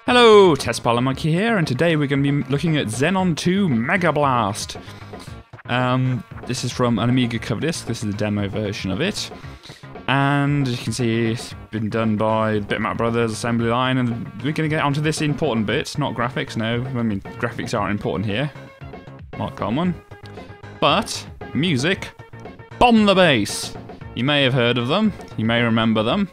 Hello, Testpilot Monkey here, and today we're going to be looking at Xenon 2 Megablast. This is from an Amiga Coverdisk. This is the demo version of it. And as you can see, it's been done by Bitmap Brothers assembly line, and we're going to get onto this important bit, not graphics, no. I mean, graphics aren't important here. Not common. But, music, Bomb the Bass. You may have heard of them, you may remember them.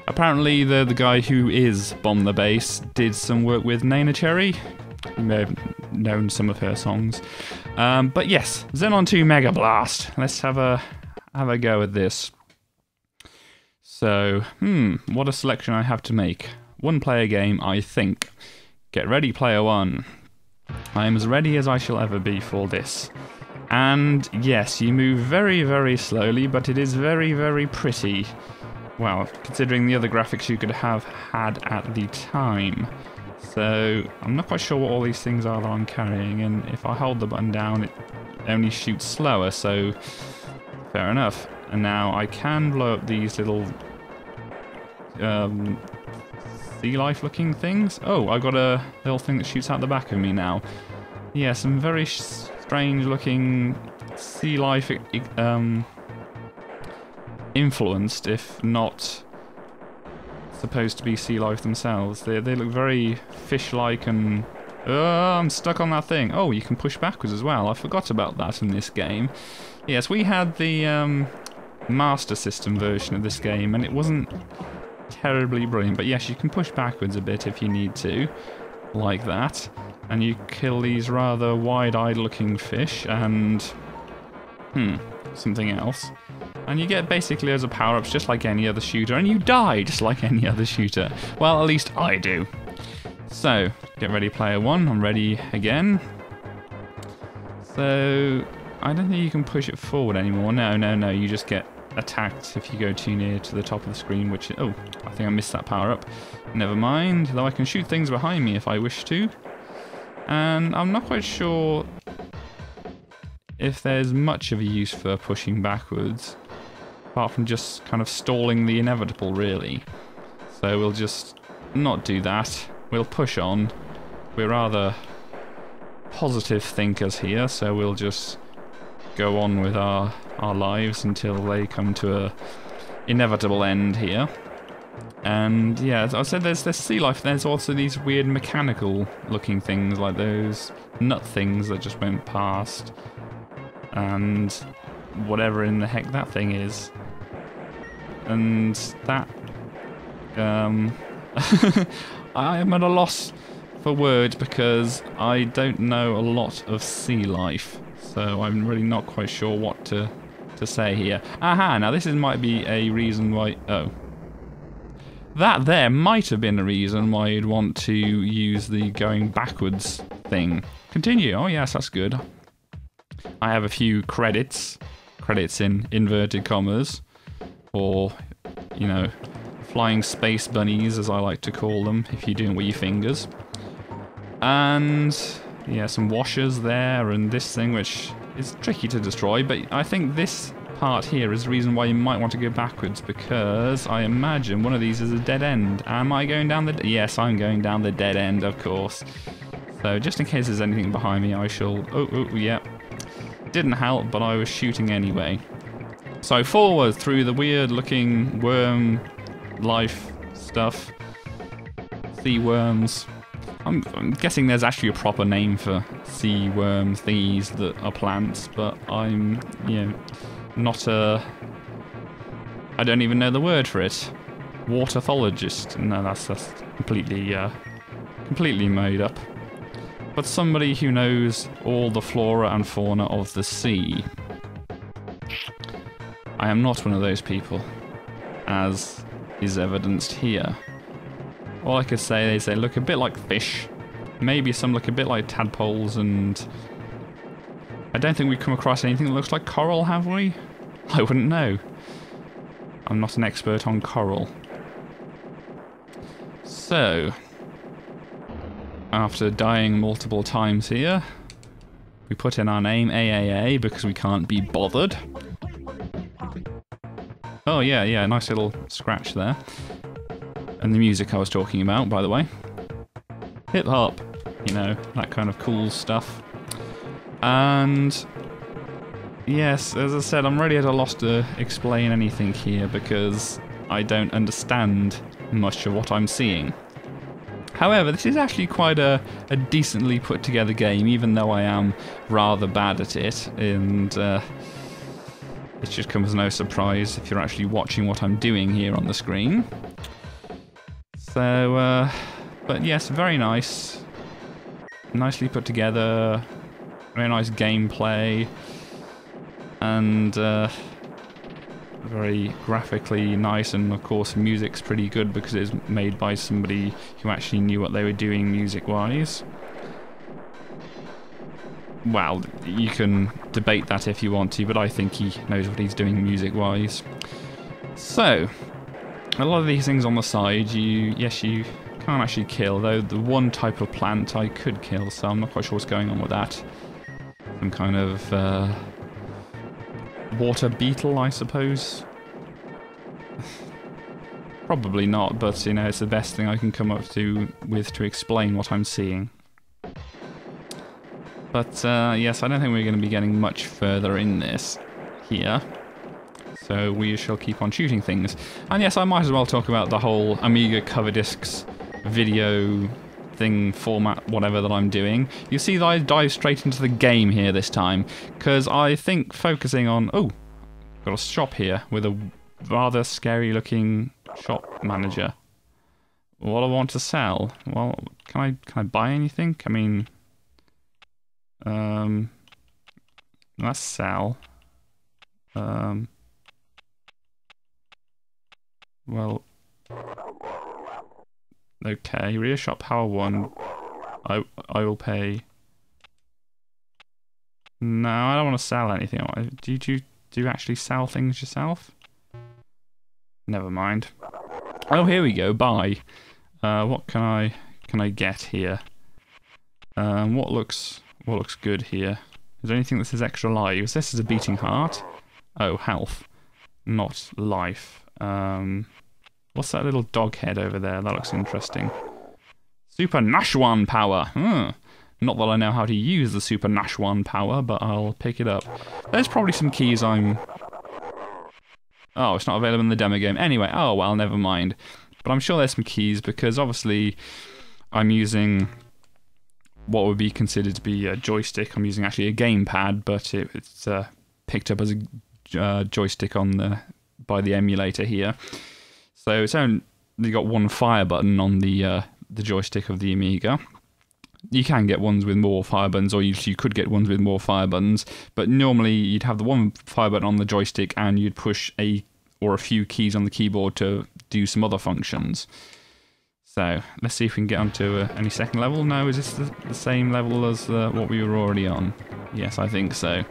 Apparently, the guy who is Bomb the Bass did some work with Nana Cherry. You may have known some of her songs. But yes, Xenon 2 Megablast. Let's have a go at this. So, what a selection I have to make. One player game, I think. Get ready, player one. I am as ready as I shall ever be for this. And yes, you move very, very slowly, but it is very, very pretty. Well, considering the other graphics you could have had at the time. So, I'm not quite sure what all these things are that I'm carrying, and if I hold the button down, it only shoots slower, so fair enough. And now I can blow up these little sea life looking things. Oh, I got a little thing that shoots out the back of me now. Yeah, some very strange looking sea life influenced, if not supposed to be sea life themselves. They look very fish-like, and I'm stuck on that thing. Oh, you can push backwards as well. I forgot about that in this game. Yes, we had the Master System version of this game, and it wasn't terribly brilliant, but yes, you can push backwards a bit if you need to, like that, and you kill these rather wide-eyed looking fish and something else. And you get basically loads of power-ups just like any other shooter, and you die just like any other shooter. Well, at least I do. So, get ready player one, I'm ready again. So, I don't think you can push it forward anymore. No, you just get attacked if you go too near to the top of the screen, which, oh, I think I missed that power-up. Never mind, though I can shoot things behind me if I wish to. And I'm not quite sure if there's much of a use for pushing backwards, apart from just kind of stalling the inevitable, really. So we'll just not do that. We'll push on. We're rather positive thinkers here, so we'll just go on with our lives until they come to a inevitable end here. And yeah, as I said, there's sea life. There's also these weird mechanical looking things, like those nut things that just went past. And whatever in the heck that thing is. And that, I am at a loss for words because I don't know a lot of sea life, so I'm really not quite sure what to say here. Aha, now this might be a reason why, that there might have been a reason why you'd want to use the going backwards thing. Continue, oh yes, that's good. I have a few credits in inverted commas, or, you know, flying space bunnies, as I like to call them, if you're doing it with your fingers. And, yeah, some washers there, and this thing, which is tricky to destroy, but I think this part here is the reason why you might want to go backwards, because I imagine one of these is a dead end. Am I going down the... Yes, I'm going down the dead end, of course. So, just in case there's anything behind me, I shall... Oh, yeah. Didn't help, but I was shooting anyway. So forward through the weird looking worm life stuff. Sea worms. I'm guessing there's actually a proper name for sea worm thingies that are plants, but I'm, you know, not a... I don't even know the word for it. Waterthologist. No, that's completely made up. But somebody who knows all the flora and fauna of the sea. I am not one of those people, as is evidenced here. All I could say is they look a bit like fish. Maybe some look a bit like tadpoles, and I don't think we've come across anything that looks like coral, have we? I wouldn't know. I'm not an expert on coral. So, after dying multiple times here, we put in our name AAA because we can't be bothered. Oh yeah, nice little scratch there. And the music I was talking about, by the way. hip hop, you know, that kind of cool stuff. And yes, as I said, I'm really at a loss to explain anything here because I don't understand much of what I'm seeing. However, this is actually quite a decently put together game, even though I am rather bad at it, and it should come as no surprise if you're actually watching what I'm doing here on the screen. So, but yes, very nice. Nicely put together, very nice gameplay, and very graphically nice, and of course music's pretty good because it's made by somebody who actually knew what they were doing music-wise. Well, you can debate that if you want to, but I think he knows what he's doing music-wise. So, a lot of these things on the side, you can't actually kill, though the one type of plant I could kill, so I'm not quite sure what's going on with that. Some kind of water beetle, I suppose. Probably not, but you know, it's the best thing I can come up with to explain what I'm seeing. But yes, I don't think we're going to be getting much further in this here. So we shall keep on shooting things. And yes, I might as well talk about the whole Amiga Coverdisks video thing, format, whatever that I'm doing. You see that I dive straight into the game here this time, because I think focusing on... Oh, got a shop here with a rather scary looking shop manager. What do I want to sell? Well, can I buy anything? I mean... let's sell. Well, okay, rear shop power 1. I will pay. No, I don't want to sell anything. Do you actually sell things yourself? Never mind. Oh, here we go. Buy. What can I get here? What looks good here? Is there anything that says extra lives? This is a beating heart. Oh, health, not life. What's that little dog head over there? That looks interesting. Super Nashwan power. Not that I know how to use the Super Nashwan power, but I'll pick it up. There's probably some keys I'm... Oh, it's not available in the demo game. Anyway, oh well, never mind. But I'm sure there's some keys because obviously I'm using what would be considered to be a joystick. I'm using actually a gamepad, but it's picked up as a joystick on by the emulator here. So it's only got one fire button on the joystick of the Amiga. You can get ones with more fire buttons, or you could get ones with more fire buttons, but normally you'd have the one fire button on the joystick and you'd push a few keys on the keyboard to do some other functions. So let's see if we can get onto any second level. No, is this the same level as what we were already on? Yes, I think so.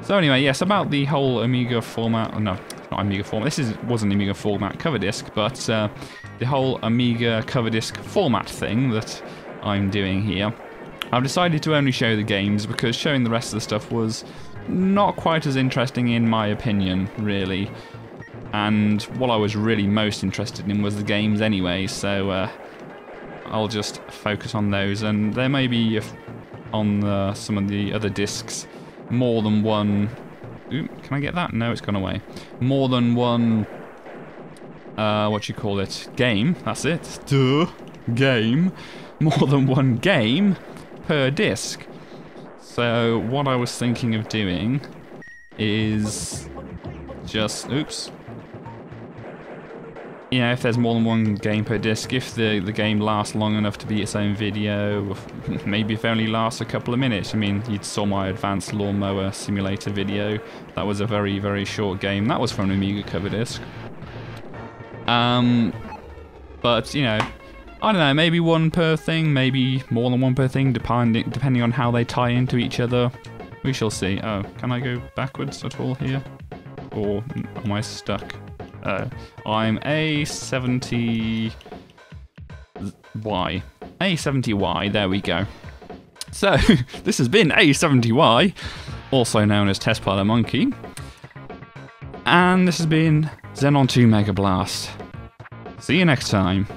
So anyway, yes, about the whole Amiga format. No, not Amiga format. This was an Amiga format cover disc, but the whole Amiga cover disc format thing that I'm doing here, I've decided to only show the games because showing the rest of the stuff was not quite as interesting in my opinion, really. And what I was really most interested in was the games anyway, so I'll just focus on those. And there may be, on some of the other discs, more than one... Ooh, can I get that? No, it's gone away. More than one... what you call it? Game, that's it. Duh. Game. More than one game per disc. So what I was thinking of doing is just... Oops. You know, if there's more than one game per disc, if the game lasts long enough to be its own video, maybe if it only lasts a couple of minutes. I mean, you saw my Advanced Lawnmower Simulator video. That was a very, very short game. That was from an Amiga cover disc. But, you know, I don't know, maybe one per thing, maybe more than one per thing, depending on how they tie into each other. We shall see. Oh, can I go backwards at all here? Or am I stuck? I'm A70Y. A70Y, there we go. So, this has been A70Y, also known as Test Pilot Monkey. And this has been Xenon 2 Megablast. See you next time.